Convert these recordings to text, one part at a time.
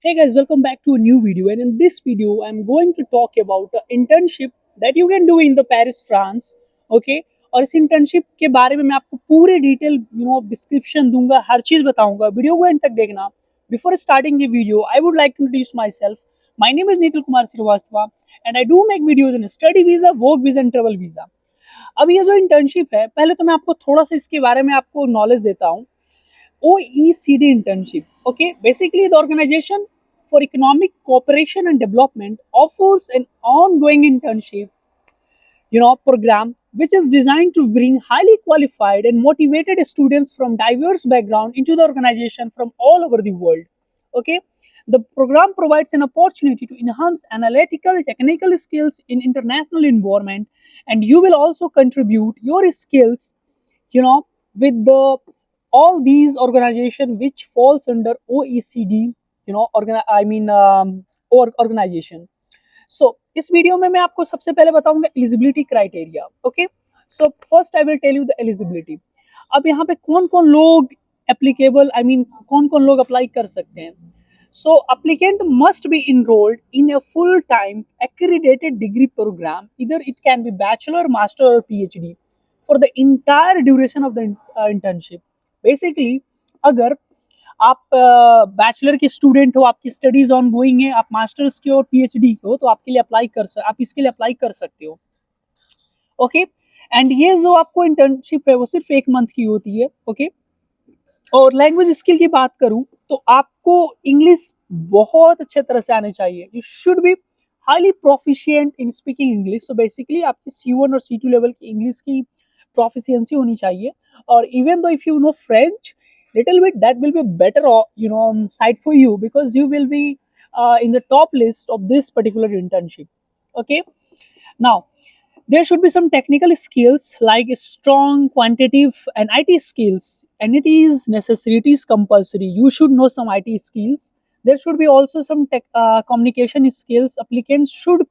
Hey guys, welcome back to a new video. And in this video, I'm going to talk about an internship that you can do in the Paris, France. Okay? और इस internship के बारे में मैं आपको पूरे detail description दूंगा, हर चीज बताऊंगा. वीडियो को एंड तक देखना. Before starting the video, I would like to introduce myself. My name is Nitil Kumar Srivastava and I do make videos in study visa, work visa and travel visa. अब ये जो internship है, पहले तो मैं आपको थोड़ा सा इसके बारे में आपको नॉलेज देता हूँ. OECD internship. Okay, basically the Organization for Economic Cooperation and Development offers an ongoing internship, program which is designed to bring highly qualified and motivated students from diverse background into the organization from all over the world. Okay, the program provides an opportunity to enhance analytical, technical skills in international environment, and you will also contribute your skills, with the all these organization which falls under OECD, organization. सो इस video में मैं आपको सबसे पहले बताऊंगा eligibility criteria. Okay, so first I will tell you the eligibility. अब यहाँ पे कौन कौन लोग एप्लीकेबल, कौन कौन लोग अप्लाई कर सकते हैं. So applicant must be enrolled in a full-time accredited degree program. Either it can be bachelor, master or PhD for the entire duration of the internship. Basically, अगर आप बैचलर के स्टूडेंट हो, आपकी स्टडीज ऑन गोइंग है, आप masters के और PhD के हो, तो आपके लिए आप इसके लिए अप्लाई कर सकते हो. ओके, एंड ये जो आपको इंटर्नशिप है वो सिर्फ 1 मंथ की होती है. ओके, और लैंग्वेज स्किल की बात करूं तो आपको इंग्लिश बहुत अच्छे तरह से आने चाहिए. You should be highly proficient in speaking English. So basically आपकी C1 और C2 लेवल की इंग्लिश की प्रोफिशिएंसी होनी चाहिए. और even though if you know French little bit, that will be better side for you, because you will be in the top list of this particular internship. Okay, now there should be some technical skills like strong quantitative and IT skills, and it is necessary, it is compulsory, you should know some IT skills. There should be also some communication skills. Applicants should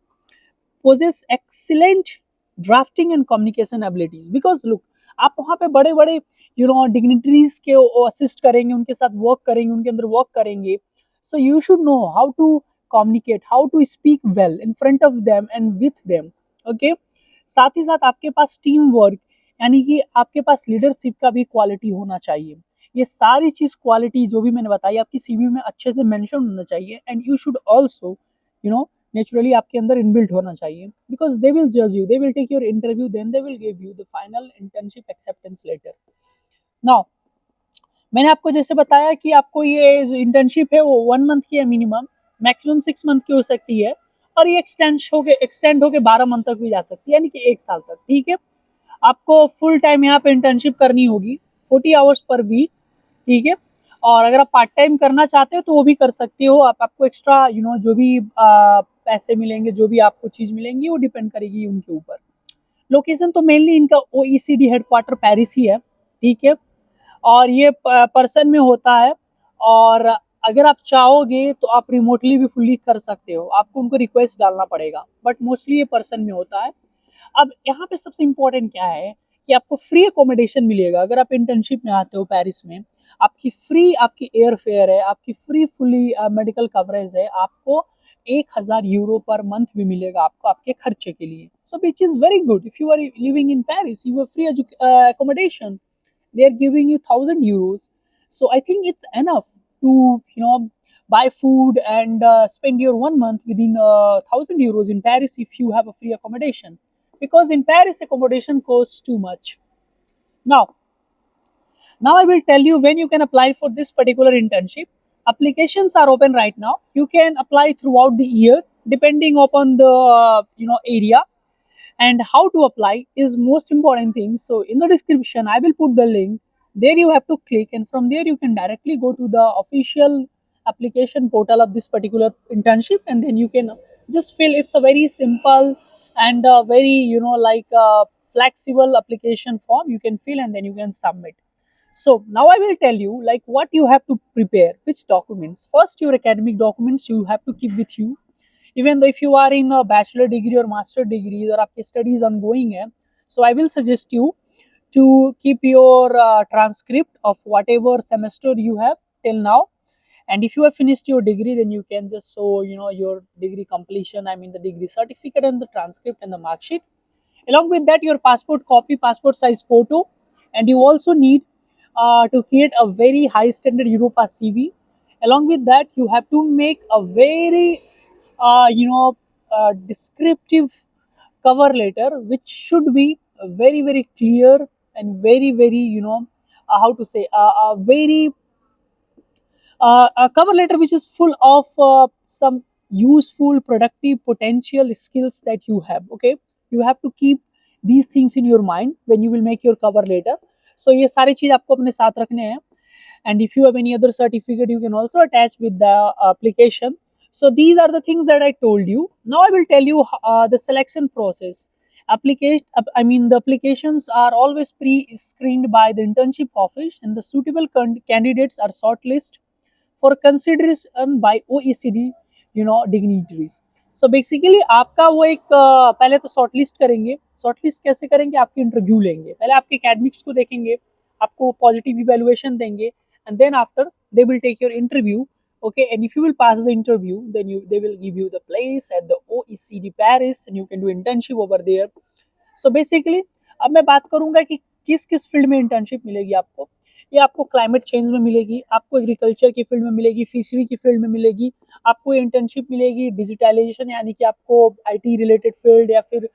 possess excellent drafting and communication abilities, because look, आप वहाँ पे बड़े बड़े dignitaries के assist करेंगे, उनके साथ work करेंगे, उनके अंदर वर्क करेंगे. So you should know how to communicate, how to speak well in front of them and with them. Okay, साथ ही साथ आपके पास टीम वर्क, यानी कि आपके पास लीडरशिप का भी क्वालिटी होना चाहिए. ये सारी चीज क्वालिटी जो भी मैंने बताई आपकी सीवी में अच्छे से मेंशन होना चाहिए. And you should also naturally आपके अंदर इनबिल्ट होना चाहिए, बिकॉज दे विल जज you, they will take your interview, then they will give you the final internship acceptance letter. Now मैंने आपको जैसे बताया कि आपको ये जो इंटर्नशिप है वो 1 मंथ की है मिनिमम, मैक्सिमम 6 मंथ की हो सकती है, और ये एक्सटेंड होके 12 मंथ तक भी जा सकती है, यानी कि 1 साल तक. ठीक है, आपको फुल टाइम यहाँ पे इंटर्नशिप करनी होगी, 40 आवर्स पर वीक. ठीक है, और अगर आप पार्ट टाइम करना चाहते हो तो वो भी कर सकते हो. आपको एक्स्ट्रा जो भी पैसे मिलेंगे, जो भी आपको चीज़ मिलेंगी, वो डिपेंड करेगी उनके ऊपर. लोकेशन तो मेनली इनका OECD हेडक्वार्टर पेरिस ही है. ठीक है, और ये पर्सन में होता है, और अगर आप चाहोगे तो आप रिमोटली भी फुल्ली कर सकते हो, आपको उनको रिक्वेस्ट डालना पड़ेगा, बट मोस्टली ये पर्सन में होता है. अब यहाँ पे सबसे इम्पोर्टेंट क्या है कि आपको फ्री अकोमोडेशन मिलेगा अगर आप इंटर्नशिप में आते हो पेरिस में. आपकी एयर फेयर है, आपकी फ्री फुली मेडिकल कवरेज है, आपको 1,000 यूरो पर मंथ भी मिलेगा आपको आपके खर्चे के लिए. So which is very good. If you are living in Paris, you are free accommodation, they are giving you 1,000 euros. So I think it's enough to buy food and spend your 1 month within 1,000 euros in Paris if you have a free accommodation, because in Paris accommodation costs too much. Now I will tell you when you can apply for this particular internship. Applications are open right now. You can apply throughout the year depending upon the area. And how to apply is most important thing. So in the description I will put the link. There you have to click, and from there you can directly go to the official application portal of this particular internship, and then you can just fill. It's a very simple and very flexible application form you can fill, and then you can submit. So now I will tell you like what you have to prepare, which documents. First, your academic documents you have to keep with you. Even though if you are in a bachelor degree or master degree or आपकी studies ongoing है, so I will suggest you to keep your transcript of whatever semester you have till now, And if you have finished your degree, then you can just show, your degree completion, I mean the degree certificate and the transcript and the mark sheet. Along with that, your passport copy, passport size photo, and you also need to create a very high standard Europass CV. Along with that, you have to make a very descriptive cover letter, which should be very very clear and very very how to say very a cover letter which is full of some useful productive potential skills that you have. Okay, you have to keep these things in your mind when you will make your cover letter. So ये सारी चीज आपको अपने साथ रखने हैं. And if you have any other certificate, you can also attach with the application. So these are the things that I told you. Now I will tell you the selection process. The applications are always pre-screened by the internship office, and the suitable candidates are shortlisted for consideration by OECD, dignitaries. So basically आपका वो एक पहले तो shortlist करेंगे. Shortlist कैसे करेंगे? आपकी interview लेंगे. पहले आपके एकेडमिक्स को देखेंगे, आपको पॉजिटिव इवैल्यूएशन देंगे, and then after they will take your interview. Okay, and if you will pass the interview, then they will give you the place at the OECD Paris, and you can do internship over there. So basically अब मैं बात करूंगा कि किस किस field में internship मिलेगी आपको. ये आपको क्लाइमेट चेंज में मिलेगी, आपको एग्रीकल्चर की फील्ड में मिलेगी, फिशरी की फील्ड में मिलेगी, आपको इंटर्नशिप मिलेगी डिजिटलाइजेशन, यानी कि आपको आईटी रिलेटेड फील्ड या फिर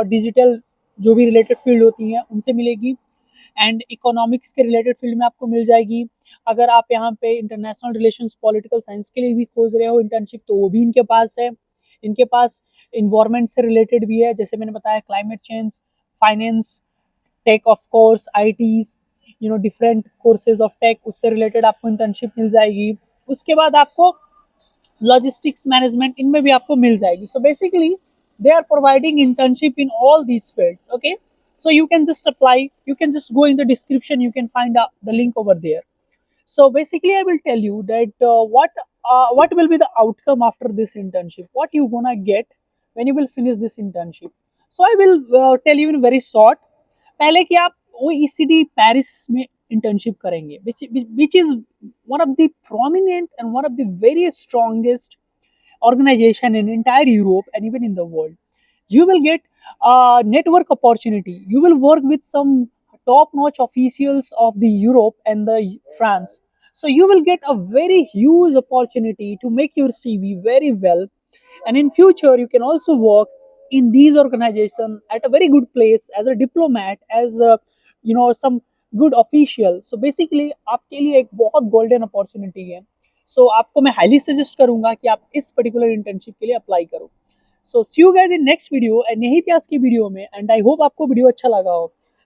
डिजिटल जो भी रिलेटेड फील्ड होती हैं उनसे मिलेगी. एंड इकोनॉमिक्स के रिलेटेड फील्ड में आपको मिल जाएगी. अगर आप यहाँ पे इंटरनेशनल रिलेशंस पॉलिटिकल साइंस के लिए भी खोज रहे हो इंटर्नशिप, तो वो भी इनके पास है. इनके पास इन्वायरमेंट से रिलेटेड भी है, जैसे मैंने बताया climate change, finance, tech of course, ITs, different courses of tech, उससे रिलेटेड आपको इंटर्नशिप मिल जाएगी. उसके बाद आपको लॉजिस्टिक्स मैनेजमेंट, इनमें भी आपको मिल जाएगी. So basically they are providing internship in all these fields. Okay, so you can just apply, you can just go in the description, you can find the link over there. So basically I will tell you that what will be the outcome after this internship, what you gonna get when you will finish this internship. So I will tell you in very short. पहले कि आप OECD Paris में internship करेंगे, which is one of the prominent and one of the very strongest organization in entire Europe and even in the world. You will get a network opportunity. You will work with some top-notch officials of the Europe and the France. So you will get a very huge opportunity to make your CV very well. And in future, you can also work in these organizations at a very good place as a diplomat, as a, some good official. So basically, आपके लिए एक बहुत golden opportunity है. So आपको मैं highly suggest करूँगा कि आप इस particular internship के लिए apply करो. So see you guys in next video. And यही थी आज की वीडियो में, and I hope आपको वीडियो अच्छा लगा हो.